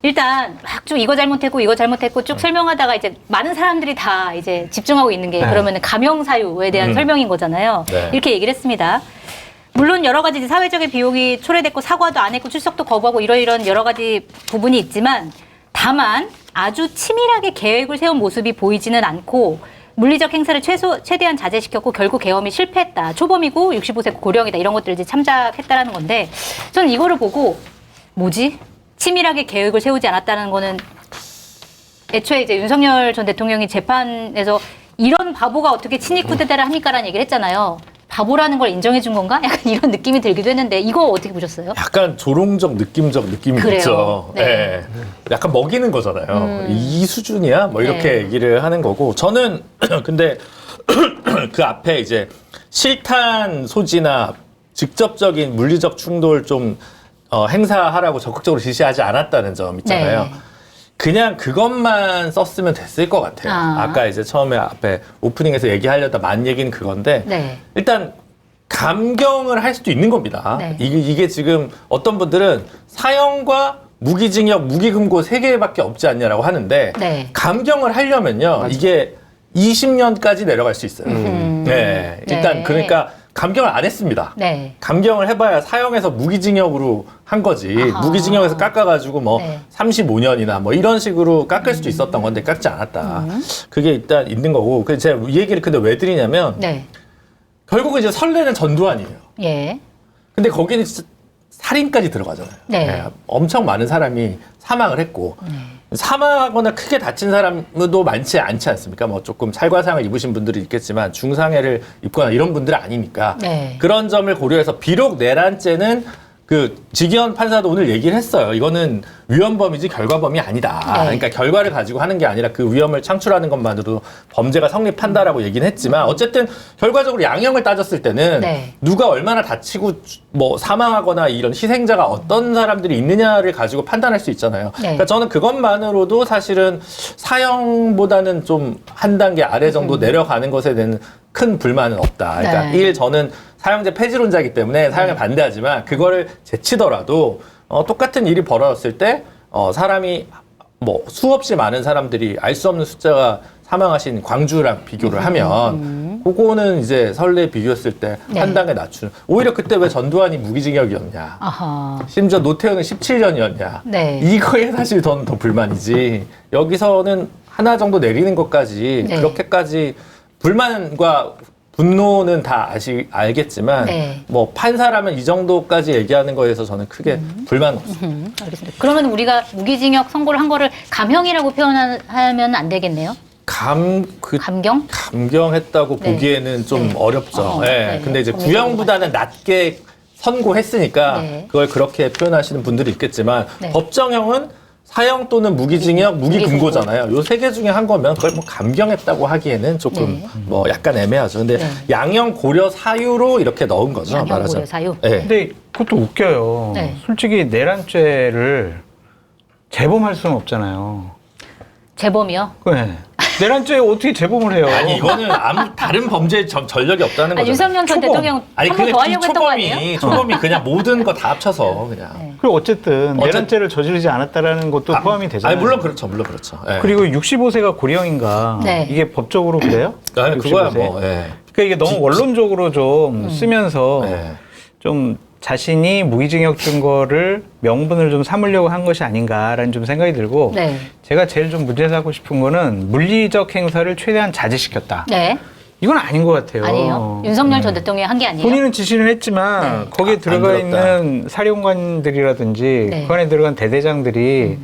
일단 막 쭉 이거 잘못했고 이거 잘못했고 쭉 설명하다가 이제 많은 사람들이 다 이제 집중하고 있는 게 그러면은 감형 사유에 대한 설명인 거잖아요. 네. 이렇게 얘기를 했습니다. 물론 여러 가지 사회적인 비용이 초래됐고 사과도 안 했고 출석도 거부하고 이런 여러 가지 부분이 있지만 다만 아주 치밀하게 계획을 세운 모습이 보이지는 않고 물리적 행사를 최대한 자제시켰고 결국 계엄이 실패했다. 초범이고 65세 고령이다. 이런 것들을 이제 참작했다라는 건데 저는 이거를 보고 뭐지? 치밀하게 계획을 세우지 않았다는 거는 애초에 이제 윤석열 전 대통령이 재판에서 이런 바보가 어떻게 친위 쿠데타를 합니까라는 얘기를 했잖아요. 바보라는 걸 인정해 준 건가? 약간 이런 느낌이 들기도 했는데 이거 어떻게 보셨어요? 약간 조롱적 느낌적 느낌이 그래요. 있죠. 네. 네. 약간 먹이는 거잖아요. 이 수준이야? 뭐 이렇게 네. 얘기를 하는 거고 저는 근데 그 앞에 이제 실탄 소지나 직접적인 물리적 충돌 좀 행사하라고 적극적으로 지시하지 않았다는 점 있잖아요. 네. 그냥 그것만 썼으면 됐을 것 같아요. 아까 이제 처음에 앞에 오프닝에서 얘기하려다 만 얘기는 그건데 네. 일단 감경을 할 수도 있는 겁니다. 네. 이게 지금 어떤 분들은 사형과 무기징역, 무기금고 3개밖에 없지 않냐라고 하는데 네. 감경을 하려면요. 이게 20년까지 내려갈 수 있어요. 네. 일단 네. 그러니까 감경을 안 했습니다. 네. 감경을 해봐야 사형에서 무기징역으로 한 거지. 아하. 무기징역에서 깎아가지고 뭐 네. 35년이나 뭐 이런 식으로 깎을 수도 있었던 건데 깎지 않았다. 그게 일단 있는 거고. 그래서 제가 이 얘기를 근데 왜 드리냐면 네. 결국은 이제 설레는 전두환이에요. 예. 근데 거기는 진짜 살인까지 들어가잖아요. 네. 엄청 많은 사람이 사망을 했고 사망하거나 크게 다친 사람도 많지 않지 않습니까? 뭐 조금 찰과상을 입으신 분들이 있겠지만 중상해를 입거나 이런 분들은 아니니까 네. 그런 점을 고려해서 비록 내란죄는 그 지기현 판사도 오늘 얘기를 했어요. 이거는 위헌범이지 결과범이 아니다. 네. 그러니까 결과를 가지고 하는 게 아니라 그 위험을 창출하는 것만으로도 범죄가 성립한다라고 얘기는 했지만 어쨌든 결과적으로 양형을 따졌을 때는 네. 누가 얼마나 다치고 뭐 사망하거나 이런 희생자가 어떤 사람들이 있느냐를 가지고 판단할 수 있잖아요. 네. 그러니까 저는 그것만으로도 사실은 사형보다는 좀 한 단계 아래 정도 내려가는 것에 대한 큰 불만은 없다. 그러니까 네. 저는 사형제 폐지론자이기 때문에 사형에 반대하지만 그거를 제치더라도 똑같은 일이 벌어졌을 때 사람이 뭐 수없이 많은 사람들이 알 수 없는 숫자가 사망하신 광주랑 비교를 하면 그거는 이제 선례 비교했을 때 한 네. 단계 낮추는 오히려 그때 왜 전두환이 무기징역이었냐 아하. 심지어 노태우는 17년이었냐 네. 이거에 사실 저는 더 불만이지 여기서는 하나 정도 내리는 것까지 네. 그렇게까지 불만과 분노는 다 알겠지만 네. 뭐 판사라면 이 정도까지 얘기하는 거에서 저는 크게 불만 없습니다. 알겠습니다. 그러면 우리가 무기징역 선고를 한 거를 감형이라고 표현하면 안 되겠네요? 감경? 감경했다고 네. 보기에는 좀 네. 어렵죠. 예. 네. 근데 이제 법리적인 구형보다는 낮게 선고했으니까 네. 그걸 그렇게 표현하시는 분들이 있겠지만 네. 법정형은 사형 또는 무기징역, 무기금고잖아요. 요 3개 중에 한 거면 그걸 뭐 감경했다고 하기에는 조금 네. 뭐 약간 애매하죠. 근데 네. 양형 고려 사유로 이렇게 넣은 거죠. 양형 말하자면. 고려 사유. 네. 근데 그것도 웃겨요. 네. 솔직히 내란죄를 재범할 수는 없잖아요. 재범이요? 네. 내란죄 어떻게 재범을 해요? 아니 이거는 다른 범죄에 전력이 없다는 거죠. 윤석열 전 대통령 한 번 더 하려고 했던 거 아니에요? 초범이 그냥 모든 거 다 합쳐서 그냥. 네. 그리고 어쨌든 내란죄를 저지르지 않았다라는 것도 포함이 되잖아요. 아니 물론 그렇죠. 예. 그리고 65세가 고령인가 네. 이게 법적으로 그래요? 아니, 그거야 65세? 뭐. 예. 그러니까 이게 너무 원론적으로 좀 쓰면서 예. 좀 자신이 무기징역 준 거를 명분을 좀 삼으려고 한 것이 아닌가라는 좀 생각이 들고 네. 제가 제일 좀 문제 삼고 싶은 거는 물리적 행사를 최대한 자제시켰다. 네. 이건 아닌 것 같아요. 아니에요. 윤석열 전 대통령이 한 게 아니에요. 본인은 지시는 했지만 네. 거기에 들어가 안 들었다. 있는 사령관들이라든지 네. 그 안에 들어간 대대장들이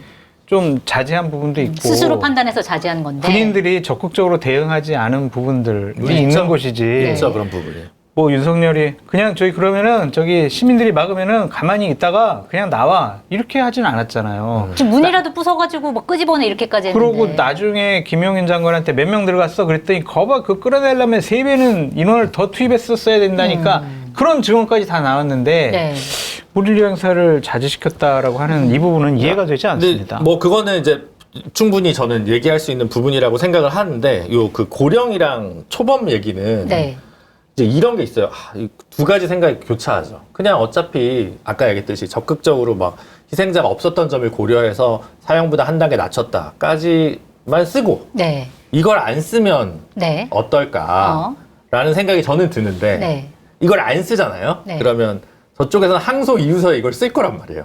좀 자제한 부분도 있고 스스로 판단해서 자제한 건데. 군인들이 적극적으로 대응하지 않은 부분들이 있는 것이지. 있죠 그런 부분이. 뭐 윤석열이 그냥 저희 그러면은 저기 시민들이 막으면은 가만히 있다가 그냥 나와 이렇게 하진 않았잖아요. 지금 문이라도 부숴가지고 뭐 끄집어내 이렇게까지 했는데. 그러고 나중에 김용인 장관한테 몇 명 들어갔어 그랬더니 거봐 그 끌어내려면 3배는 인원을 더 투입했었어야 된다니까 그런 증언까지 다 나왔는데 네. 물리 행사를 자제시켰다라고 하는 이 부분은 이해가 되지 않습니다. 근데 뭐 그거는 이제 충분히 저는 얘기할 수 있는 부분이라고 생각을 하는데 요 그 고령이랑 초범 얘기는 네. 이제 이런 게 있어요. 이두 가지 생각이 교차하죠. 그냥 어차피 아까 얘기했듯이 적극적으로 막 희생자가 없었던 점을 고려해서 사형보다 한 단계 낮췄다까지만 쓰고 네. 이걸 안 쓰면 네. 어떨까라는 생각이 저는 드는데 네. 이걸 안 쓰잖아요. 네. 그러면 저쪽에서는 항소 이유서에 이걸 쓸 거란 말이에요.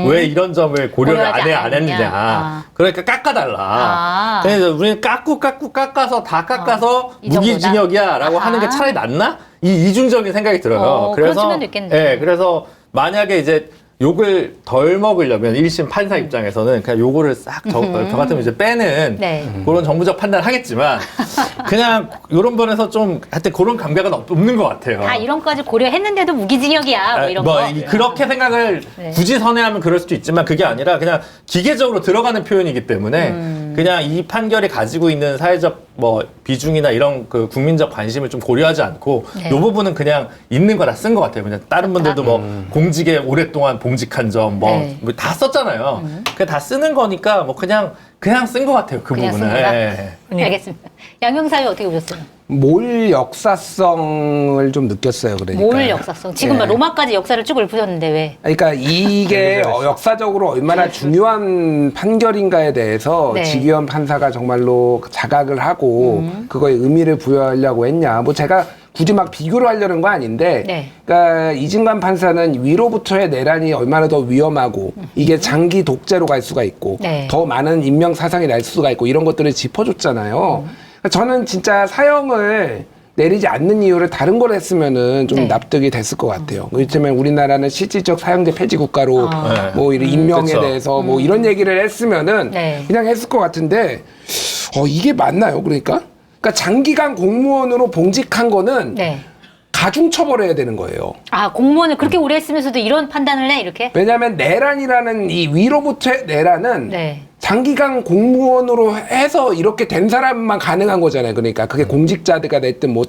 왜 이런 점을 고려를 고려하지 안 않았느냐. 했느냐. 아. 그러니까 깎아달라. 아. 그래서 우리는 깎아서 다 깎아서 이 정도다? 무기징역이야라고 아하. 하는 게 차라리 낫나? 이 이중적인 생각이 들어요. 그런 측면도 있겠네. 예, 그래서 만약에 이제 욕을 덜 먹으려면 1심 판사 입장에서는 그냥 요거를 싹 저 같으면 이제 빼는 네. 그런 정부적 판단을 하겠지만 그냥 이런 번에서 좀 하여튼 그런 감각은 없는 것 같아요. 다 이런 거까지 고려했는데도 무기징역이야. 뭐 이런 거. 그렇게 생각을 네. 굳이 선회하면 그럴 수도 있지만 그게 아니라 그냥 기계적으로 들어가는 표현이기 때문에 그냥 이 판결이 가지고 있는 사회적 뭐 비중이나 이런 그 국민적 관심을 좀 고려하지 않고 네. 이 부분은 그냥 있는 거 다 쓴 것 같아요. 그냥 다른 분들도 뭐 공직에 오랫동안 봉직한 점 뭐 네. 다 썼잖아요. 그게 다 쓰는 거니까 뭐 그냥 쓴 것 같아요. 그 그냥 쓴 부분은. 거다? 예. 알겠습니다. 양형사유 어떻게 보셨어요? 몰 역사성을 좀 느꼈어요. 그러니까. 몰 역사성. 지금 막 예. 로마까지 역사를 쭉 읊으셨는데 왜? 그러니까 이게 역사적으로 얼마나 중요한 판결인가에 대해서 네. 지기현 판사가 정말로 자각을 하고 그거에 의미를 부여하려고 했냐. 뭐 제가 굳이 막 비교를 하려는 거 아닌데, 네. 그러니까 이진관 판사는 위로부터의 내란이 얼마나 더 위험하고 이게 장기 독재로 갈 수가 있고 네. 더 많은 인명 사상이 날 수가 있고 이런 것들을 짚어줬잖아요. 그러니까 저는 진짜 사형을 내리지 않는 이유를 다른 걸 했으면은 좀 네. 납득이 됐을 것 같아요. 그렇다면 우리나라는 실질적 사형제 폐지 국가로 뭐 이런 인명에 그쵸. 대해서 뭐 이런 얘기를 했으면은 네. 그냥 했을 것 같은데 이게 맞나요? 그러니까 장기간 공무원으로 봉직한 거는 네. 가중 처벌해야 되는 거예요. 아, 공무원을 그렇게 오래 했으면서도 이런 판단을 해? 이렇게? 왜냐하면 내란이라는 이 위로부터의 내란은 네. 장기간 공무원으로 해서 이렇게 된 사람만 가능한 거잖아요. 그러니까 그게 공직자들가 됐든 뭐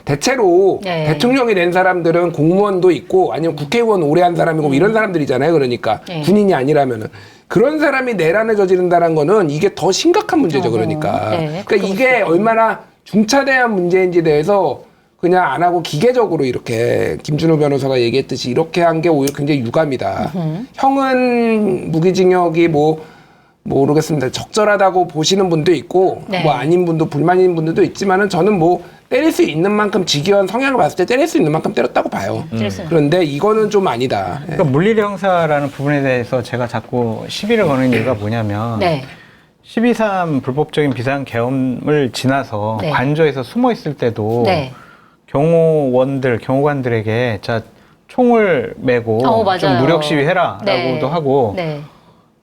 대체로 네. 대통령이 된 사람들은 공무원도 있고 아니면 국회의원 오래 한 사람이고 뭐 이런 사람들이잖아요. 그러니까 네. 군인이 아니라면은 그런 사람이 내란을 저지른다는 거는 이게 더 심각한 문제죠. 그러니까. 네, 그러니까 이게 얼마나 중차대한 문제인지에 대해서 그냥 안 하고 기계적으로 이렇게 김준호 변호사가 얘기했듯이 이렇게 한 게 오히려 굉장히 유감이다. 형은 무기징역이 모르겠습니다. 적절하다고 보시는 분도 있고 네. 뭐 아닌 분도 불만인 분들도 있지만은 저는 뭐 때릴 수 있는 만큼 지기현 성향을 봤을 때 때릴 수 있는 만큼 때렸다고 봐요. 그런데 이거는 좀 아니다. 예. 그러니까 물리력 형사라는 부분에 대해서 제가 자꾸 시비를 거는 이유가 뭐냐면 네. 12.3 불법적인 비상계엄을 지나서 네. 관저에서 숨어 있을 때도 네. 경호관들에게 자 총을 메고 맞아요. 좀 무력 시위해라라고도 네. 하고 네.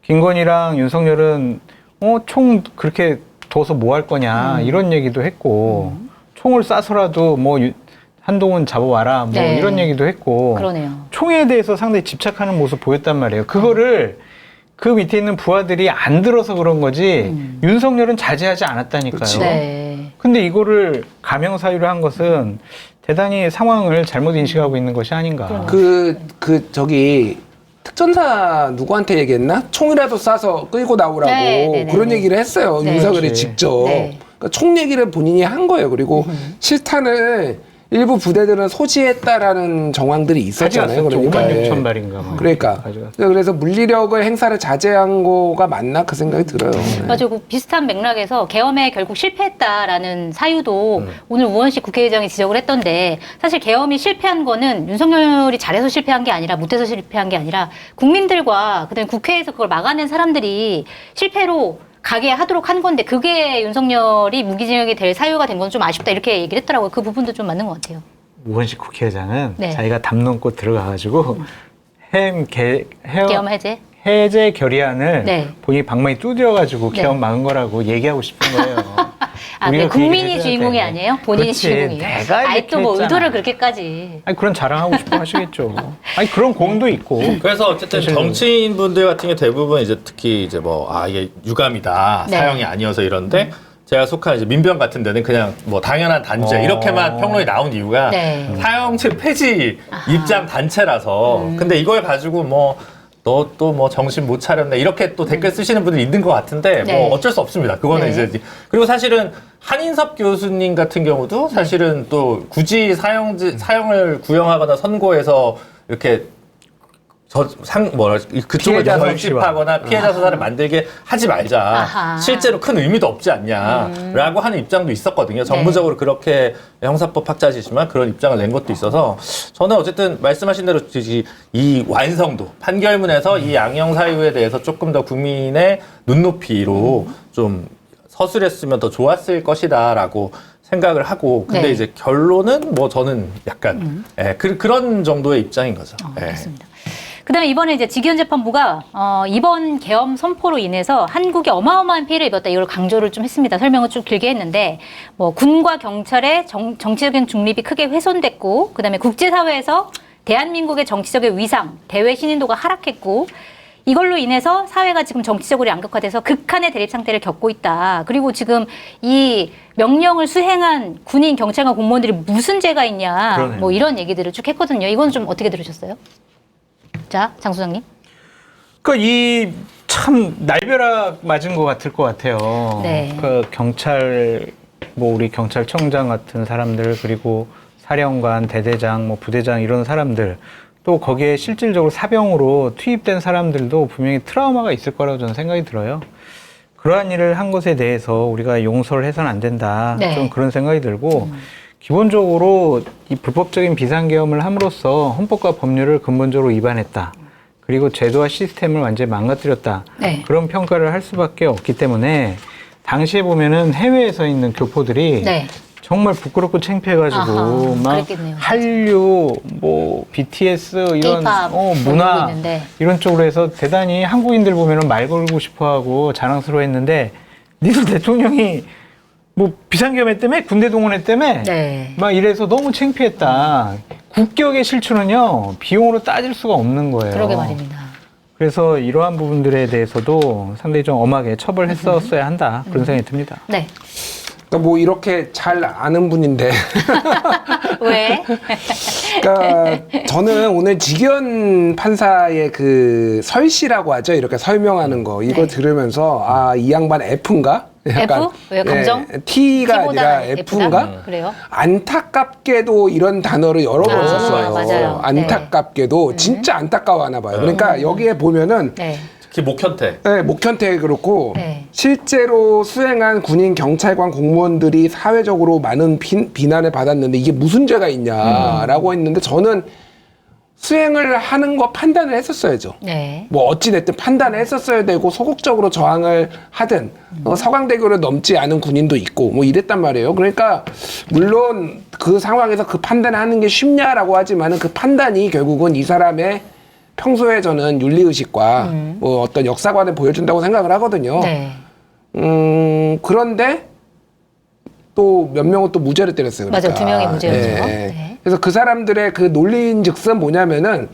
김건희랑 윤석열은 총 그렇게 둬서 뭐 할 거냐 이런 얘기도 했고 총을 쏴서라도 뭐 한동훈 잡아와라 뭐 네. 이런 얘기도 했고 그러네요. 총에 대해서 상당히 집착하는 모습 보였단 말이에요. 그거를 그 밑에 있는 부하들이 안 들어서 그런 거지 윤석열은 자제하지 않았다니까요. 그치. 네. 근데 이거를 가명 사유로 한 것은 대단히 상황을 잘못 인식하고 있는 것이 아닌가. 저기 특전사 누구한테 얘기했나? 총이라도 쏴서 끌고 나오라고 네, 네, 네, 그런 네. 얘기를 했어요. 네. 윤석열이 그렇지. 직접. 네. 그러니까 총 얘기를 본인이 한 거예요. 그리고 실탄을 일부 부대들은 소지했다라는 정황들이 있었잖아요. 가져갔었죠. 5만 예. 6천 발인가. 뭐. 그러니까 가져갔어요. 그래서 물리력을 행사를 자제한 거가 맞나 그 생각이 들어요. 네. 맞아요. 그 비슷한 맥락에서 계엄에 결국 실패했다라는 사유도 오늘 우원식 국회의장이 지적을 했던데 사실 계엄이 실패한 거는 윤석열이 잘해서 실패한 게 아니라 못해서 실패한 게 아니라 국민들과 그다음에 국회에서 그걸 막아낸 사람들이 실패로 가게 하도록 한 건데 그게 윤석열이 무기징역이 될 사유가 된 건 좀 아쉽다 이렇게 얘기를 했더라고요. 그 부분도 좀 맞는 것 같아요. 우원식 국회의장은 네. 자기가 담 넘고 들어가가지고 계엄 해제? 해제 결의안을 네. 본인이 방망이 두드려가지고 네. 계엄 막은 거라고 얘기하고 싶은 거예요. 아, 우리가 네. 그 얘기를 국민이 해줘야 주인공이 돼. 아니에요? 본인이 그렇지. 주인공이에요? 내가 아이 이렇게 또 뭐 했잖아. 의도를 그렇게까지. 아니 그런 자랑하고 싶어 하시겠죠. 아니 그런 공도 있고. 그래서 어쨌든 사실- 정치인 분들 같은 게 대부분 이제 특히 이제 이게 유감이다 네. 사형이 아니어서 이런데 제가 속한 이제 민변 같은 데는 그냥 뭐 당연한 단죄 이렇게만 평론이 나온 이유가 네. 사형제 폐지 입장 단체라서 근데 이걸 가지고 뭐 너 또 뭐 정신 못 차렸네 이렇게 또 댓글 쓰시는 분들이 있는 것 같은데 네. 뭐 어쩔 수 없습니다. 그거는 네. 이제 그리고 사실은 한인섭 교수님 같은 경우도 사실은 또 굳이 사형을 구형하거나 선고해서 이렇게 그쪽을 피해자 결집하거나 피해자 수사를 만들게 하지 말자. 아하. 실제로 큰 의미도 없지 않냐라고 하는 입장도 있었거든요. 정부적으로 그렇게 형사법 학자시지만 그런 입장을 낸 것도 있어서 저는 어쨌든 말씀하신 대로 이 완성도 판결문에서 이 양형 사유에 대해서 조금 더 국민의 눈높이로 좀 서술했으면 더 좋았을 것이다라고 생각을 하고 근데 네. 이제 결론은 뭐 저는 약간 그런 정도의 입장인 거죠. 예. 알겠습니다. 그다음에 이번에 이제 직위원재판부가 이번 계엄 선포로 인해서 한국이 어마어마한 피해를 입었다 이걸 강조를 좀 했습니다. 설명을 쭉 길게 했는데 뭐 군과 경찰의 정치적인 중립이 크게 훼손됐고 그다음에 국제사회에서 대한민국의 정치적인 위상, 대외 신인도가 하락했고 이걸로 인해서 사회가 지금 정치적으로 양극화돼서 극한의 대립 상태를 겪고 있다. 그리고 지금 이 명령을 수행한 군인, 경찰관, 공무원들이 무슨 죄가 있냐. 그러네요. 뭐 이런 얘기들을 쭉 했거든요. 이건 좀 어떻게 들으셨어요? 자, 장 소장님. 그러니까 이 참 날벼락 맞은 것 같을 것 같아요. 네. 그 경찰 뭐 우리 경찰청장 같은 사람들 그리고 사령관, 대대장, 뭐 부대장 이런 사람들 또 거기에 실질적으로 사병으로 투입된 사람들도 분명히 트라우마가 있을 거라고 저는 생각이 들어요. 그러한 일을 한 것에 대해서 우리가 용서를 해서는 안 된다. 네. 좀 그런 생각이 들고 기본적으로 이 불법적인 비상계엄을 함으로써 헌법과 법률을 근본적으로 위반했다. 그리고 제도와 시스템을 완전히 망가뜨렸다. 네. 그런 평가를 할 수밖에 없기 때문에 당시에 보면은 해외에서 있는 교포들이 네. 정말 부끄럽고 창피해가지고 아하, 막 그랬겠네요. 한류, 뭐 BTS 이런 K-pop 문화 모으고 있는데. 이런 쪽으로 해서 대단히 한국인들 보면은 말 걸고 싶어하고 자랑스러워했는데 니들 대통령이 뭐 비상계엄했다며 군대 동원했다며 네. 막 이래서 너무 창피했다. 국격의 실추는요 비용으로 따질 수가 없는 거예요. 그러게 말입니다. 그래서 이러한 부분들에 대해서도 상당히 좀 엄하게 처벌했었어야 한다 그런 생각이 듭니다. 네. 그러니까 뭐 이렇게 잘 아는 분인데 왜? 그러니까 저는 오늘 직위원 판사의 그 설시라고 하죠. 이렇게 설명하는 거 이거 네. 들으면서 아, 이 양반 F인가? F? 왜요? 감정? T가 T보다 아니라 F인가? 그래요? 안타깝게도 이런 단어를 여러 번 아, 썼어요. 맞아요. 안타깝게도 진짜 안타까워하나 봐요. 그러니까 여기에 보면은 네. 특히 목현태. 네, 목현태 그렇고 네. 실제로 수행한 군인, 경찰관, 공무원들이 사회적으로 많은 비난을 받았는데 이게 무슨 죄가 있냐라고 했는데 저는 수행을 하는 거 판단을 했었어야죠. 네. 뭐 어찌됐든 판단을 했었어야 되고 소극적으로 저항을 하든 서강대교를 넘지 않은 군인도 있고 뭐 이랬단 말이에요. 그러니까 물론 그 상황에서 그 판단을 하는 게 쉽냐라고 하지만은 그 판단이 결국은 이 사람의 평소에 저는 윤리의식과 뭐 어떤 역사관을 보여준다고 생각을 하거든요. 네. 그런데 또 몇 명은 또 무죄를 때렸어요. 그러니까. 맞아요. 2명이 무죄였죠. 네. 네. 그래서 그 사람들의 그 논리인즉슨 뭐냐면은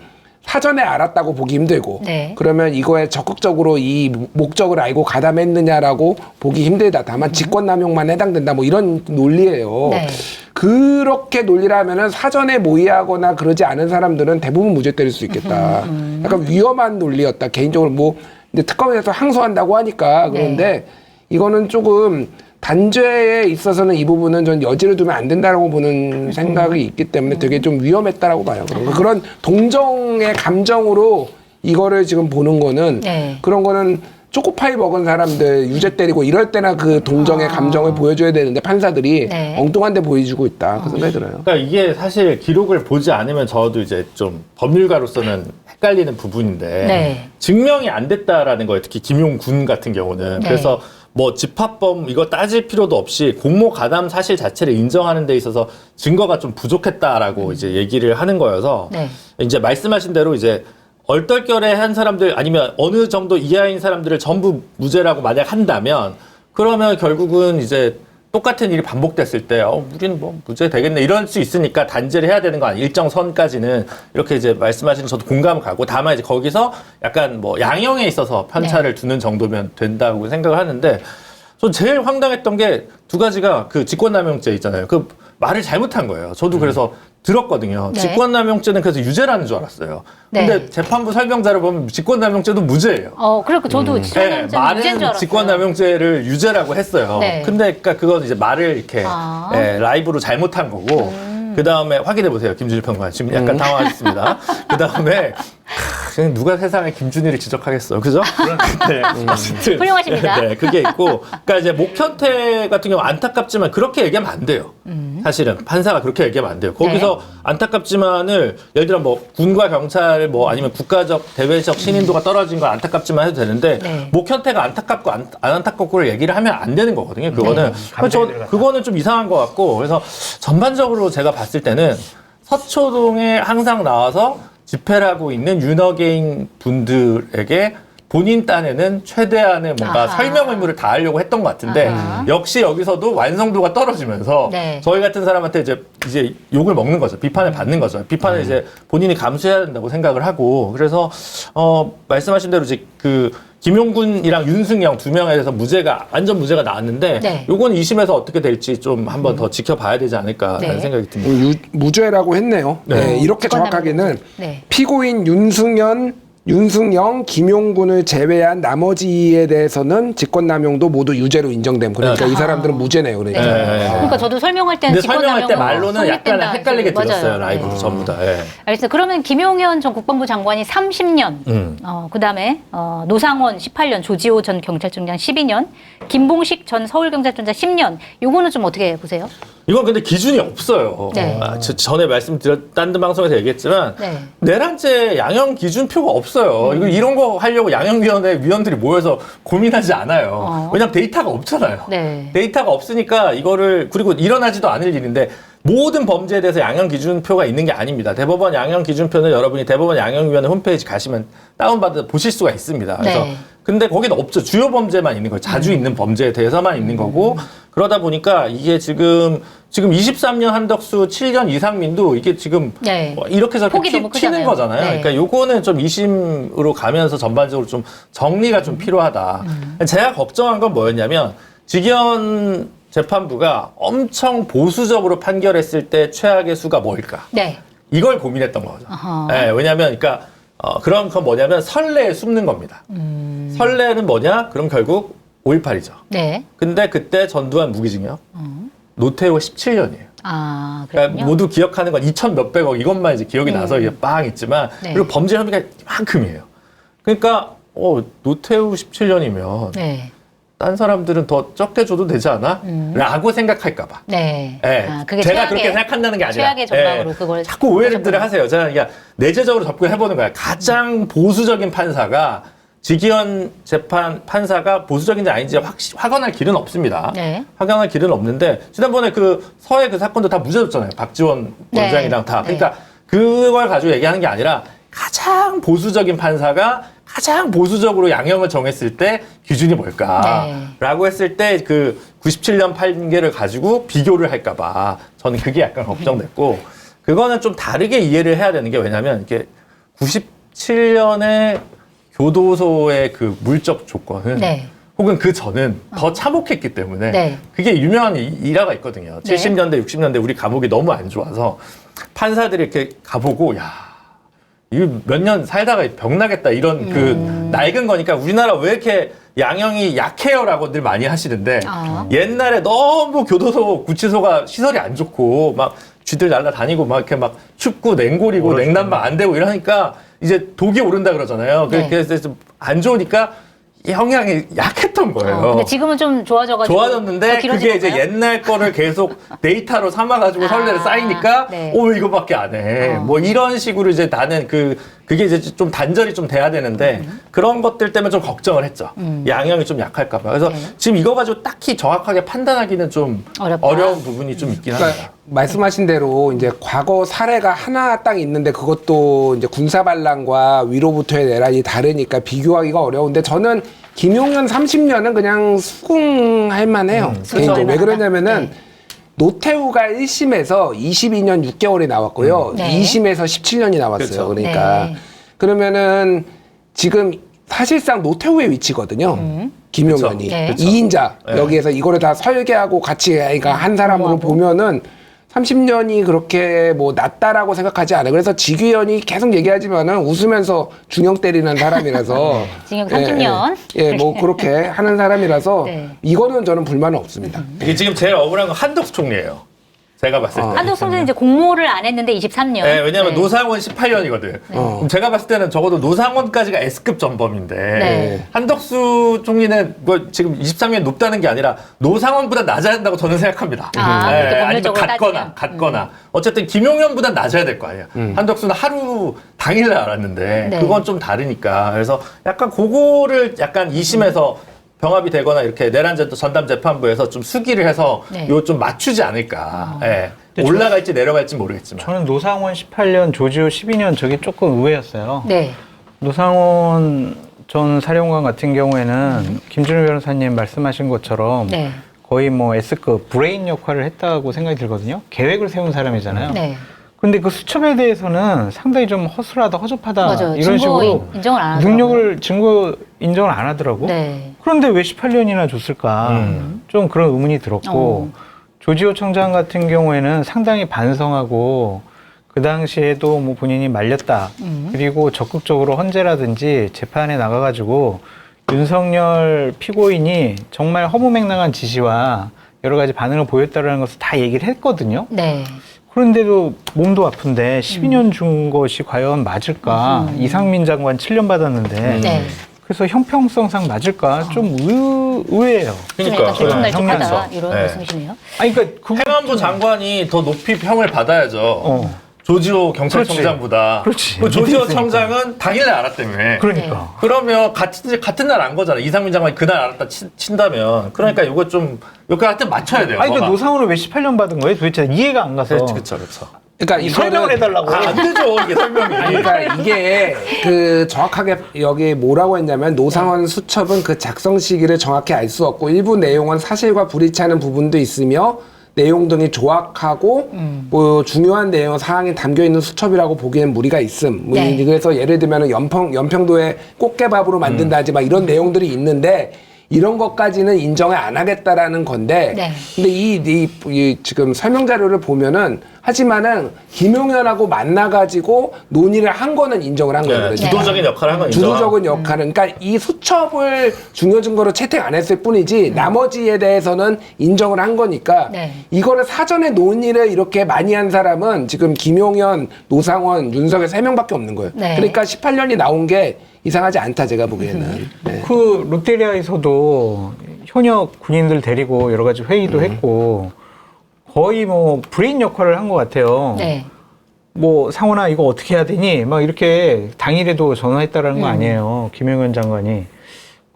사전에 알았다고 보기 힘들고 네. 그러면 이거에 적극적으로 이 목적을 알고 가담했느냐라고 보기 힘들다. 다만 직권남용만 해당된다. 뭐 이런 논리예요. 네. 그렇게 논리를 하면은 사전에 모의하거나 그러지 않은 사람들은 대부분 무죄 때릴 수 있겠다. 약간 위험한 논리였다. 개인적으로 뭐 근데 특검에서 항소한다고 하니까 그런데 이거는 조금 단죄에 있어서는 이 부분은 전 여지를 두면 안 된다라고 보는 생각이 있기 때문에 되게 좀 위험했다라고 봐요. 그런 동정의 감정으로 이거를 지금 보는 거는 네. 그런 거는 초코파이 먹은 사람들 유죄 때리고 이럴 때나 그 동정의 감정을 보여줘야 되는데 판사들이 네. 엉뚱한 데 보여주고 있다. 그 생각이 들어요. 그러니까 이게 사실 기록을 보지 않으면 저도 이제 좀 법률가로서는 헷갈리는 부분인데 네. 증명이 안 됐다라는 거예요. 특히 김용군 같은 경우는. 네. 그래서 뭐 집합범 이거 따질 필요도 없이 공모 가담 사실 자체를 인정하는 데 있어서 증거가 좀 부족했다라고 이제 얘기를 하는 거여서 네. 이제 말씀하신 대로 이제 얼떨결에 사람들 아니면 어느 정도 이하인 사람들을 전부 무죄라고 만약 한다면 그러면 결국은 이제 똑같은 일이 반복됐을 때 우리는 뭐 무죄 되겠네 이럴 수 있으니까 단죄를 해야 되는 거 아니에요. 일정 선까지는 이렇게 이제 말씀하시는 저도 공감 가고 다만 이제 거기서 약간 뭐 양형에 있어서 편차를 두는 정도면 된다고 생각을 하는데 전 제일 황당했던 게 두 가지가 그 직권남용죄 있잖아요. 그 말을 잘못한 거예요. 저도 그래서 들었거든요. 네. 직권남용죄는 그래서 유죄라는 줄 알았어요. 근데 네. 재판부 설명자를 보면 직권남용죄도 무죄예요. 그러니까 저도 네, 직권남용죄는 무죄인 줄 말은 알았어요. 직권남용죄를 유죄라고 했어요. 네. 근데 그러니까 그건 이제 말을 이렇게 아. 라이브로 잘못한 거고 그 다음에 확인해 보세요. 김준일 평론가 지금 약간 당황하셨습니다. 그 다음에 누가 세상에 김준일을 지적하겠어, 그죠? 네, 어쨌든 훌륭하십니다. 네, 그게 있고, 그러니까 이제 목현태 같은 경우 안타깝지만 그렇게 얘기하면 안 돼요. 사실은 판사가 그렇게 얘기하면 안 돼요. 거기서 네. 안타깝지만을 예를 들어 뭐 군과 경찰 뭐 아니면 국가적 대외적 신인도가 떨어진 거 안타깝지만 해도 되는데 네. 목현태가 안타깝고 안 안타깝고를 얘기를 하면 안 되는 거거든요. 그거는 감정이 그거는 좀 이상한 것 같고 그래서 전반적으로 제가 봤을 때는 서초동에 항상 나와서 집회를 하고 있는 윤어게인 분들에게 본인 딴에는 최대한의 뭔가 아하. 설명 의무를 다하려고 했던 것 같은데 아하. 역시 여기서도 완성도가 떨어지면서 네. 저희 같은 사람한테 이제 욕을 먹는 거죠. 비판을 받는 거죠. 비판을 이제 본인이 감수해야 된다고 생각을 하고 그래서 말씀하신 대로 이제 그 김용군이랑 윤승영 두 명에 대해서 완전 무죄가 나왔는데 네. 요건 2심에서 어떻게 될지 좀 한번 더 지켜봐야 되지 않을까라는 네. 생각이 듭니다. 무죄라고 했네요. 네. 네, 이렇게 직권남용. 정확하게는 네. 피고인 윤승영, 김용군을 제외한 나머지에 대해서는 직권남용도 모두 유죄로 인정됨. 그러니까 네. 이 사람들은 무죄네요. 그러니까. 네. 네. 그러니까 저도 설명할 때는 근데 설명할 때 직권남용은 말로는 약간 성립된다 헷갈리게 해서. 들었어요. 맞아요. 라이브로 네. 전부 다. 예. 알겠습니다. 그러면 김용현 전 국방부 장관이 30년, 그다음에 노상원 18년, 조지호 전 경찰청장 12년, 김봉식 전 서울경찰청장 10년. 요거는 좀 어떻게 보세요? 이건 근데 기준이 없어요. 네. 전에 말씀드렸, 딴 방송에서 얘기했지만, 네. 내란죄 양형 기준표가 없어요. 이런 거 하려고 양형위원회 위원들이 모여서 고민하지 않아요. 왜냐면 데이터가 없잖아요. 네. 데이터가 없으니까 이거를, 그리고 일어나지도 않을 일인데, 모든 범죄에 대해서 양형 기준표가 있는 게 아닙니다. 대법원 양형 기준표는 여러분이 대법원 양형위원회 홈페이지 가시면 다운받아 보실 수가 있습니다. 그래서 네. 근데 거기는 없죠. 주요 범죄만 있는 거예요. 자주 있는 범죄에 대해서만 있는 거고 그러다 보니까 이게 지금 23년 한덕수 7년 이상민도 이게 지금 네. 이렇게 저렇게 폭이 너무 튀는 크잖아요. 거잖아요. 네. 그러니까 요거는 좀 2심으로 가면서 전반적으로 좀 정리가 좀 필요하다. 제가 걱정한 건 뭐였냐면 직연 재판부가 엄청 보수적으로 판결했을 때 최악의 수가 뭘까? 네. 이걸 고민했던 거죠. 아하. 네, 왜냐하면 그러니까 그런 건 뭐냐면 설레에 숨는 겁니다. 설레는 뭐냐? 그럼 결국 5.18이죠. 네. 근데 그때 전두환 무기징역 노태우 17년이에요. 아, 그러니까 그렇군요. 모두 기억하는 건 2천 몇백억 이것만 이제 기억이 나서 이게 빵 있지만 네. 그리고 범죄 혐의가 이만큼이에요. 그러니까 노태우 17년이면 네. 딴 사람들은 더 적게 줘도 되지 않아? 라고 생각할까 봐. 네. 예. 그게 제가 최악의- 그렇게 생각한다는 게 아니라 최악의 전망으로 예. 그걸 자꾸 오해를 하세요. 제가 그러니까 내재적으로 접근해보는 거야. 가장 보수적인 판사가 직위원 재판 판사가 보수적인지 아닌지 확언할 길은 없습니다. 네. 확언할 길은 없는데 지난번에 그 서해 그 사건도 다 무죄였잖아요. 박지원 네. 원장이랑 다. 네. 그러니까 그걸 가지고 얘기하는 게 아니라 가장 보수적인 판사가 가장 보수적으로 양형을 정했을 때 기준이 뭘까라고 했을 때 그 97년 판결을 가지고 비교를 할까봐 저는 그게 약간 걱정됐고 그거는 좀 다르게 이해를 해야 되는 게 왜냐면 이게 97년에 교도소의 그 물적 조건은 네. 혹은 그 전은 더 참혹했기 때문에 네. 그게 유명한 일화가 있거든요. 네. 70년대, 60년대 우리 감옥이 너무 안 좋아서 판사들이 이렇게 가보고 이거 몇 년 살다가 병나겠다 이런 그 낡은 거니까 우리나라 왜 이렇게 양형이 약해요라고 늘 많이 하시는데 옛날에 너무 교도소 구치소가 시설이 안 좋고 막 쥐들 날라다니고 막 이렇게 막 춥고 냉골이고 냉난방 안 되고 이러니까 이제 독이 오른다 그러잖아요. 네. 그래서 안 좋으니까 영향이 약했던 거예요. 근데 지금은 좀 좋아져가지고 좋아졌는데 더 길어진 그게 이제 건가요? 옛날 거를 계속 데이터로 삼아가지고 설레를 쌓이니까 네. 왜 이거밖에 안 해. 뭐 이런 식으로 이제 나는 그게 이제 좀 단절이 좀 돼야 되는데 그런 것들 때문에 좀 걱정을 했죠. 양형이 좀 약할까 봐. 그래서 네. 지금 이거 가지고 딱히 정확하게 판단하기는 좀 어렵다. 어려운 부분이 좀 있긴 합니다. 그러니까 말씀하신 대로 이제 과거 사례가 하나 딱 있는데 그것도 이제 군사 반란과 위로부터의 내란이 다르니까 비교하기가 어려운데 저는 김용현 30년은 그냥 수긍할 만해요. 개인적으로. 왜 그러냐면은 네. 노태우가 1심에서 22년 6개월이 나왔고요. 네. 2심에서 17년이 나왔어요. 그렇죠. 그러니까 네. 그러면은 지금 사실상 노태우의 위치거든요. 김용현이 그렇죠. 네. 2인자 네. 여기에서 이거를 다 설계하고 같이 그러니까 한 사람으로 보면은 30년이 그렇게 뭐 낮다라고 생각하지 않아요. 그래서 지규현이 계속 얘기하지만은 웃으면서 중형 때리는 사람이라서 징역 30년. 뭐 그렇게 하는 사람이라서 네. 이거는 저는 불만은 없습니다. 이게 지금 제일 억울한 건 한덕수 총리예요. 제가 봤을 때. 한덕수 총리는 이제 공모를 안 했는데 23년. 네, 왜냐하면 노상원 18년이거든. 어. 제가 봤을 때는 적어도 노상원까지가 S급 전범인데 네. 한덕수 총리는 뭐 지금 23년이 높다는 게 아니라 노상원보다 낮아야 된다고 저는 생각합니다. 그렇게 아니면 법률적으로 같거나 어쨌든 김용현보다 낮아야 될 거 아니야. 한덕수는 하루 당일날 알았는데 네. 그건 좀 다르니까 그래서 약간 그거를 약간 2심에서 병합이 되거나 이렇게 내란 전담 재판부에서 좀 수기를 해서 네. 요 좀 맞추지 않을까. 예. 올라갈지 내려갈지 모르겠지만. 저는 노상원 18년, 조지호 12년 저게 조금 의외였어요. 네. 노상원 전 사령관 같은 경우에는 김준우 변호사님 말씀하신 것처럼 네. 거의 뭐 S급 브레인 역할을 했다고 생각이 들거든요. 계획을 세운 사람이잖아요. 네. 근데 그 수첩에 대해서는 상당히 좀 허술하다, 허접하다 맞아요. 이런 증거 식으로 인정을 안 하더라고요. 능력을 증거 인정을 안 하더라고. 네. 그런데 왜 18년이나 줬을까? 좀 그런 의문이 들었고 조지호 청장 같은 경우에는 상당히 반성하고 그 당시에도 뭐 본인이 말렸다. 그리고 적극적으로 헌재라든지 재판에 나가가지고 윤석열 피고인이 정말 허무맹랑한 지시와 여러 가지 반응을 보였다는 것을 다 얘기를 했거든요. 네. 그런데도 몸도 아픈데 12년 준 것이 과연 맞을까? 이상민 장관 7년 받았는데 네. 그래서 형평성상 맞을까? 좀 의외예요. 좀 약간 들쭉날쭉하다 형량성. 이런 네. 말씀이시네요. 아니 그러니까 행안부 장관이 더 높이 평을 받아야죠. 조지호 경찰청장보다. 그렇지. 그 조지호 있으니까. 청장은 당일날 알았다며. 그러니까. 그러면 같은 날 안 거잖아. 이상민 장관이 그날 알았다 친다면. 그러니까 이거 좀 이거 하여튼 맞춰야 돼요. 아니 그 뭐가. 노상원을 왜 18년 받은 거예요? 도대체 이해가 안 가서. 그렇죠. 그러니까 설명을 해달라고. 안 되죠. 이게 설명이. 그러니까 이게 그 정확하게 여기 뭐라고 했냐면 노상원 수첩은 그 작성 시기를 정확히 알 수 없고 일부 내용은 사실과 불일치하는 부분도 있으며 내용 등이 조악하고 뭐 중요한 내용 사항이 담겨 있는 수첩이라고 보기엔 무리가 있음. 뭐 네. 그래서 예를 들면 연평도에 꽃게밥으로 만든다지 막 이런 내용들이 있는데 이런 것까지는 인정을 안 하겠다라는 건데 네. 근데 이 지금 설명 자료를 보면은 하지만은 김용현하고 만나가지고 논의를 한 거는 인정을 한 거거든요. 주도적인 역할을 한 건 인정. 주도적인 역할은 그러니까 이 수첩을 중요 증거로 채택 안 했을 뿐이지 나머지에 대해서는 인정을 한 거니까 네. 이거를 사전에 논의를 이렇게 많이 한 사람은 지금 김용현, 노상원, 윤석열 3명밖에 없는 거예요. 네. 그러니까 18년이 나온 게 이상하지 않다 제가 보기에는. 네. 그 롯데리아에서도 현역 군인들 데리고 여러 가지 회의도 했고 거의 뭐 브레인 역할을 한 것 같아요. 네. 뭐 상원아 이거 어떻게 해야 되니? 막 이렇게 당일에도 전화했다라는 거 아니에요. 김용현 장관이.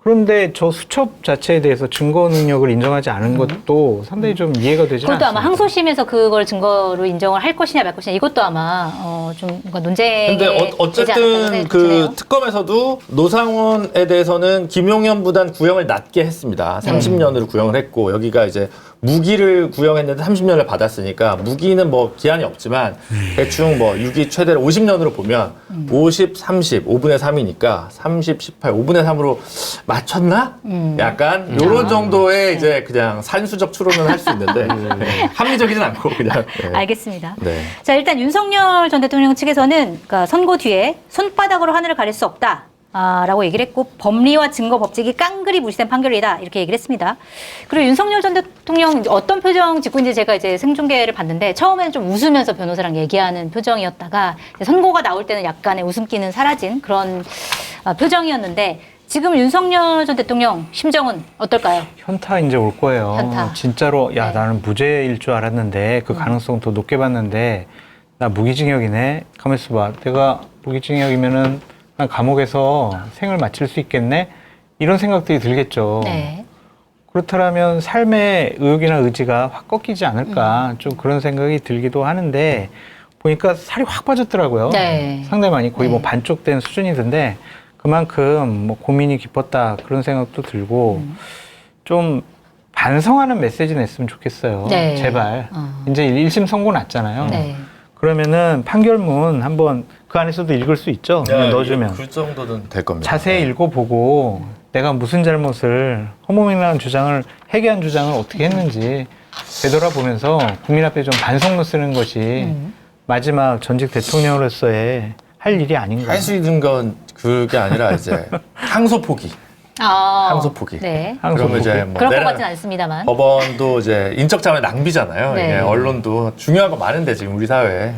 그런데 저 수첩 자체에 대해서 증거 능력을 인정하지 않은 것도 상당히 좀 이해가 되지 않습니다. 그것도 아마 항소심에서 그걸 증거로 인정을 할 것이냐 말 것이냐 이것도 아마 좀 뭔가 논쟁이 근데 되지 않을까 어쨌든 생각이 그 드네요. 특검에서도 노상원에 대해서는 김용현보단 구형을 낮게 했습니다. 30년으로 구형을 했고 여기가 이제 무기를 구형했는데 30년을 받았으니까 무기는 뭐 기한이 없지만 대충 뭐 유기 최대로 50년으로 보면 50, 30, 5분의 3이니까 30, 18, 5분의 3으로 맞췄나? 약간 요런 정도의 이제 그냥 산수적 추론을 할 수 있는데 합리적이진 않고 그냥. 네. 알겠습니다. 네. 자, 일단 윤석열 전 대통령 측에서는 그러니까 선고 뒤에 손바닥으로 하늘을 가릴 수 없다. 라고 얘기를 했고 법리와 증거 법칙이 깡그리 무시된 판결이다 이렇게 얘기를 했습니다. 그리고 윤석열 전 대통령 어떤 표정 짓고 있는지 제가 이제 생중계를 봤는데 처음에는 좀 웃으면서 변호사랑 얘기하는 표정이었다가 이제 선고가 나올 때는 약간의 웃음기는 사라진 그런 표정이었는데 지금 윤석열 전 대통령 심정은 어떨까요? 현타 이제 올 거예요. 현타. 진짜로 야 네. 나는 무죄일 줄 알았는데 그 가능성 더 높게 봤는데 나 무기징역이네. 가만있어 봐. 내가 무기징역이면은 난 감옥에서 생을 마칠 수 있겠네? 이런 생각들이 들겠죠. 네. 그렇다면 삶의 의욕이나 의지가 확 꺾이지 않을까 좀 그런 생각이 들기도 하는데 보니까 살이 확 빠졌더라고요. 네. 상당히 많이 거의 네. 뭐 반쪽 된 수준이던데 그만큼 뭐 고민이 깊었다 그런 생각도 들고 좀 반성하는 메시지 냈으면 좋겠어요. 네. 제발. 이제 1심 선고 났잖아요. 네. 그러면은 판결문 한번 그 안에서도 읽을 수 있죠. 그냥 넣어주면. 그 정도는 될 겁니다. 자세히 읽어보고 내가 무슨 잘못을 허무맹랑한 주장을 해괴한 주장을 어떻게 했는지 되돌아보면서 국민 앞에 좀 반성문 쓰는 것이 마지막 전직 대통령으로서의 할 일이 아닌가. 할 수 있는 건 그게 아니라 이제 항소 포기. 항소 포기. 네. 그러면 이제 뭐 그럴 것 내란 같진 않습니다.만. 법원도 이제 인적 자원 낭비잖아요. 네. 이게 언론도 중요한 거 많은데 지금 우리 사회에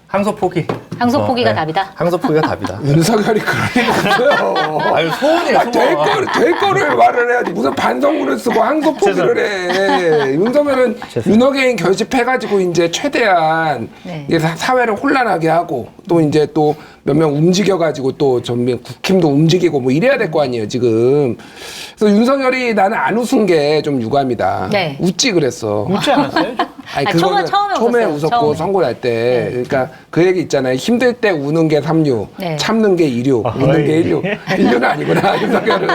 항소 포기. 항소 포기가 답이다? 항소 포기가 답이다. 윤석열이 그럴 리가 없어요. 아유 소원이에요. 아, 될 거를 말을 해야지. 무슨 반성문을 쓰고 항소 포기를 해. 윤석열은 윤호개인 결집해가지고 이제 최대한 네. 이제 사회를 혼란하게 하고 또 이제 또 몇 명 움직여가지고 또 전면 국힘도 움직이고 뭐 이래야 될 거 아니에요 지금. 그래서 윤석열이 나는 안 웃은 게 좀 유감이다. 네. 웃지 그랬어. 웃지 않았어요? 아니, 아니, 그거는 처음에 처음에 웃었어요. 웃었고 처음에. 선고 날 때 그러니까 그 얘기 있잖아요. 힘들 때 우는 게 3류, 네. 참는 게 2류, 웃는 게 1류. 1류는 아니구나 윤석열은.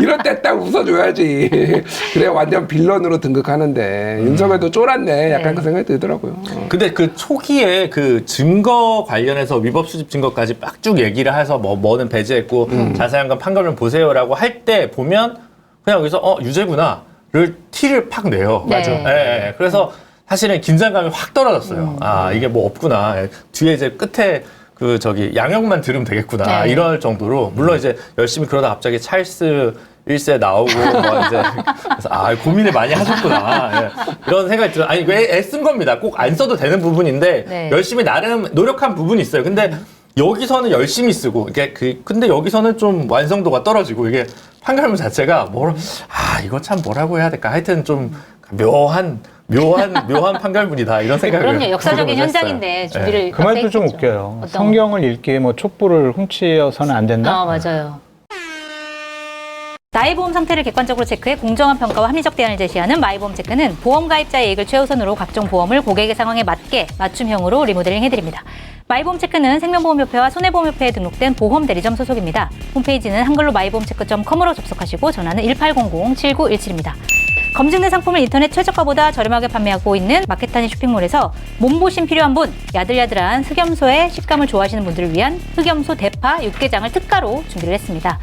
이럴 때 딱 웃어줘야지. 그래 완전 빌런으로 등극하는데 윤석열도 쫄았네. 약간 네. 그 생각이 들더라고요. 근데 그 초기에 그 증거 관련해서 위법 수집 증거까지 빡쭉 얘기를 해서 뭐는 배제했고 자세한 건 판결문 보세요라고 할 때 보면 그냥 여기서 유죄구나를 티를 팍 내요. 네. 맞아. 예. 그래서 사실은 긴장감이 확 떨어졌어요. 아 이게 뭐 없구나. 뒤에 이제 끝에 그 저기 양형만 들으면 되겠구나. 네. 이럴 정도로 물론 이제 열심히 그러다 갑자기 찰스 1세 나오고 뭐 이제 그래서 고민을 많이 하셨구나. 예. 이런 생각이 들어요. 아니 왜 애쓴 겁니다. 꼭 안 써도 되는 부분인데 네. 열심히 나름 노력한 부분이 있어요. 근데 여기서는 열심히 쓰고 이게 근데 여기서는 좀 완성도가 떨어지고 이게 판결문 자체가 이거 참 뭐라고 해야 될까? 하여튼 좀 묘한 판결문이다 이런 생각을 그럼요. 역사적인 부르면서 현장인데 했어요. 준비를 예. 그 말도 좀 했겠죠. 웃겨요. 어떤 성경을 읽기에 뭐 촛불을 훔쳐서는 안 된다? 맞아요. 나의 보험 상태를 객관적으로 체크해 공정한 평가와 합리적 대안을 제시하는 마이보험 체크는 보험 가입자의 이익을 최우선으로 각종 보험을 고객의 상황에 맞게 맞춤형으로 리모델링 해드립니다. 마이보험 체크는 생명보험협회와 손해보험협회에 등록된 보험 대리점 소속입니다. 홈페이지는 한글로 마이보험체크.com으로 접속하시고 전화는 1800-7917입니다. 검증된 상품을 인터넷 최저가보다 저렴하게 판매하고 있는 마켓타니 쇼핑몰에서 몸보신 필요한 분, 야들야들한 흑염소의 식감을 좋아하시는 분들을 위한 흑염소 대파 육개장을 특가로 준비를 했습니다.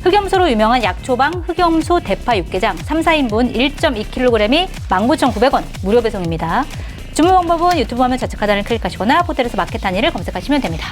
흑염소로 유명한 약초방 흑염소 대파 육개장 3, 4인분 1.2kg이 19,900원 무료 배송입니다. 주문 방법은 유튜브 화면 좌측 하단을 클릭하시거나 포털에서 마켓타니를 검색하시면 됩니다.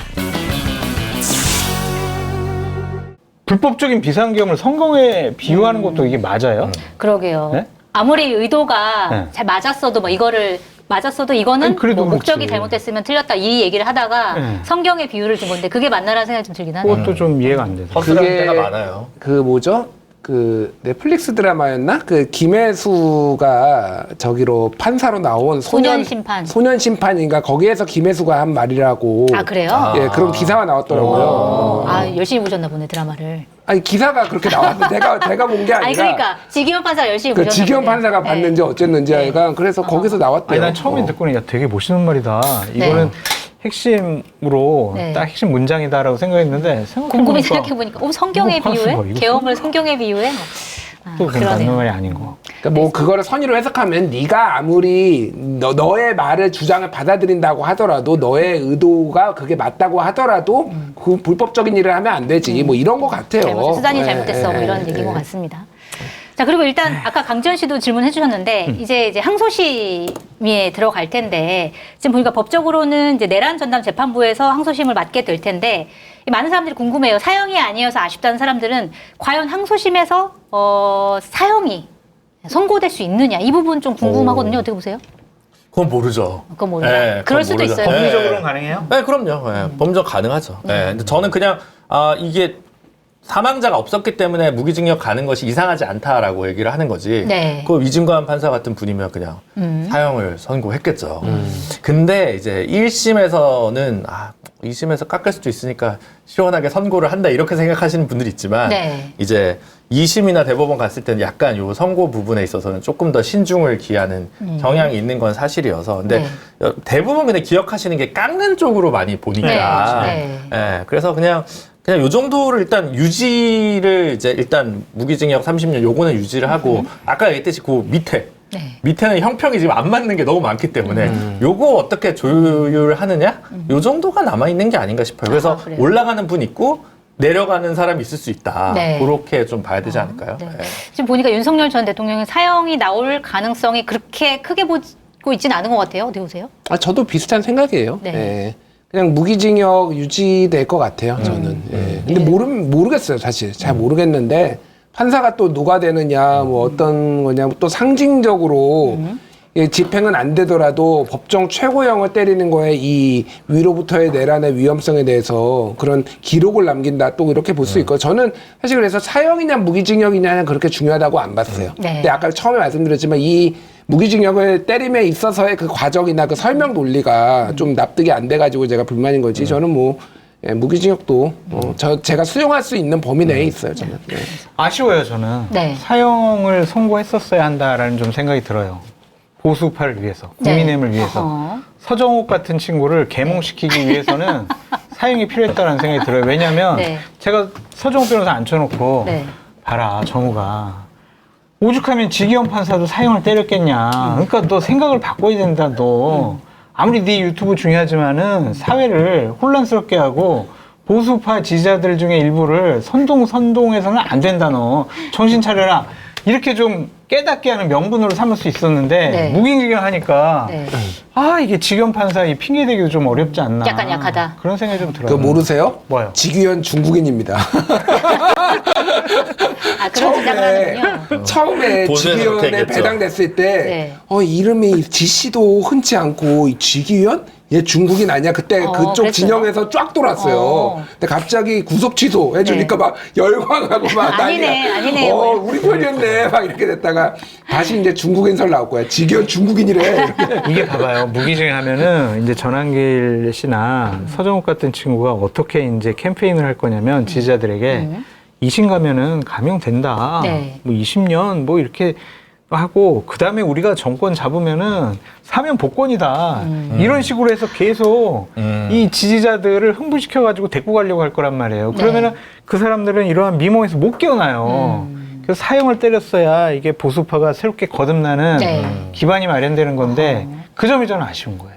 불법적인 비상계엄을 성경에 비유하는 것도 이게 맞아요? 그러게요. 네? 아무리 의도가 네. 잘 맞았어도 뭐 이거를 맞았어도 이거는 아니, 그래도 뭐 목적이 그렇지. 잘못됐으면 틀렸다 이 얘기를 하다가 네. 성경의 비유를 준 건데 그게 맞나라는 생각이 좀 들긴 하네요. 그것도 좀 이해가 안 돼서. 허술한 그게- 때가 많아요. 그 뭐죠? 그 넷플릭스 드라마였나? 그 김혜수가 저기로 판사로 나온 소년 심판. 소년 심판인가 거기에서 김혜수가 한 말이라고. 아 그래요? 예, 그런 기사가 나왔더라고요. 열심히 보셨나 보네 드라마를. 아니 기사가 그렇게 나왔는데 내가 본 게 아니라. 아니 그러니까 지기현 판사가 열심히 그 보셨나 지기현 보네. 판사가 네. 봤는지 어쨌는지 하여간 그래서 거기서 나왔대요. 아니 난 처음에 듣고는 야 되게 멋있는 말이다. 네. 이거는 핵심으로 네. 딱 핵심 문장이다라고 생각했는데 곰곰이 생각해보니까 생각해보니까 성경의 이거 비유에? 이거 계엄을 성경의 비유에? 또 그건 맞는 말이 아닌 거. 그러니까 뭐 그거를 선의로 해석하면 네가 아무리 너의 말을 주장을 받아들인다고 하더라도 너의 의도가 그게 맞다고 하더라도 그 불법적인 일을 하면 안 되지 뭐 이런 거 같아요. 수단이 예, 잘못됐어 뭐 예, 이런 예. 얘기인 것 같습니다. 자 그리고 일단 아까 강지현 씨도 질문해 주셨는데 이제 항소심에 들어갈 텐데 지금 보니까 법적으로는 이제 내란 전담 재판부에서 항소심을 맡게 될 텐데 많은 사람들이 궁금해요. 사형이 아니어서 아쉽다는 사람들은 과연 항소심에서 사형이 선고될 수 있느냐 이 부분 좀 궁금하거든요. 어떻게 보세요? 그건 모르죠. 그건 모르죠. 예, 그럴 그건 수도 모르죠. 있어요. 법리적으로는 예. 가능해요? 네, 그럼요. 예, 법리적 가능하죠. 예, 근데 저는 그냥 이게 사망자가 없었기 때문에 무기징역 가는 것이 이상하지 않다라고 얘기를 하는 거지. 네. 그 이진관 판사 같은 분이면 그냥 사형을 선고했겠죠. 근데 이제 1심에서는 2심에서 깎을 수도 있으니까 시원하게 선고를 한다 이렇게 생각하시는 분들이 있지만 네. 이제 2심이나 대법원 갔을 때는 약간 요 선고 부분에 있어서는 조금 더 신중을 기하는 경향이 있는 건 사실이어서 근데 대부분 근데 기억하시는 게 깎는 쪽으로 많이 보니까 네. 예, 그래서 그냥 요 정도를 일단 유지를 이제 일단 무기징역 30년 요거는 유지를 하고 아까 얘기했듯이 그 밑에는 형평이 지금 안 맞는 게 너무 많기 때문에 요거 어떻게 조율하느냐 요 정도가 남아 있는 게 아닌가 싶어요. 그래서 그래요? 올라가는 분 있고 내려가는 사람이 있을 수 있다. 네. 그렇게 좀 봐야 되지 않을까요? 네. 네. 지금 보니까 윤석열 전 대통령은 사형이 나올 가능성이 그렇게 크게 보고 있지는 않은 것 같아요. 어떻게 보세요? 아, 저도 비슷한 생각이에요. 네. 예. 그냥 무기징역 유지될 것 같아요, 저는. 예. 근데 모르겠어요, 사실. 잘 모르겠는데, 판사가 또 누가 되느냐, 뭐 어떤 거냐, 또 상징적으로 예, 집행은 안 되더라도 법정 최고형을 때리는 거에 이 위로부터의 내란의 위험성에 대해서 그런 기록을 남긴다, 또 이렇게 볼 수 있고, 저는 사실 그래서 사형이냐 무기징역이냐는 그렇게 중요하다고 안 봤어요. 네. 근데 아까 처음에 말씀드렸지만 이 무기징역을 때림에 있어서의 그 과정이나 그 설명 논리가 좀 납득이 안 돼가지고 제가 불만인 거지. 저는 뭐 예, 무기징역도 제가 수용할 수 있는 범위 내에 있어요. 저는. 네. 아쉬워요, 저는. 네. 사형을 선고했었어야 한다라는 좀 생각이 들어요. 보수파를 위해서, 국민의힘을 위해서. 어허. 서정욱 같은 친구를 계몽시키기 위해서는 사형이 필요했다는 생각이 들어요. 왜냐하면 네. 제가 서정욱 변호사 앉혀놓고 네. 봐라, 정우가 오죽하면 지기현 판사도 사형을 때렸겠냐. 그러니까 너 생각을 바꿔야 된다, 너. 아무리 네 유튜브 중요하지만은 사회를 혼란스럽게 하고 보수파 지지자들 중에 일부를 선동해서는 안 된다, 너. 정신 차려라. 이렇게 좀 깨닫게 하는 명분으로 삼을 수 있었는데 네. 무기징역 하니까 네. 아, 이게 지기현 판사 이 핑계 대기도 좀 어렵지 않나. 약간 약하다. 그런 생각이 좀 들어요. 그거 모르세요? 뭐요? 지규현 중국인입니다. 아, 그런 주장을 하는군요. 처음에 보수에서 지규현에 그렇게 얘기했죠. 배당됐을 때, 네. 이름이 지씨도 흔치 않고, 이 지규현? 얘 중국인 아니야? 그때 그쪽 그랬어요? 진영에서 쫙 돌았어요. 근데 갑자기 구속 취소 해주니까 네. 막 열광하고 막 아니네, 난리야. 아니네. 우리 편이었네. 막 이렇게 됐다가 다시 이제 중국인설 나올 거야. 지규현 중국인이래. 이렇게. 이게 봐봐요. 무기징역 하면은 이제 전한길 씨나 서정욱 같은 친구가 어떻게 이제 캠페인을 할 거냐면 지지자들에게 이심 가면은 감형된다. 네. 뭐 20년 뭐 이렇게 하고 그 다음에 우리가 정권 잡으면은 사면 복권이다. 이런 식으로 해서 계속 이 지지자들을 흥분시켜 가지고 데리고 가려고 할 거란 말이에요. 그러면은 그 사람들은 이러한 미몽에서 못 깨어나요. 그래서 사형을 때렸어야 이게 보수파가 새롭게 거듭나는 네. 기반이 마련되는 건데 그 점이 저는 아쉬운 거예요.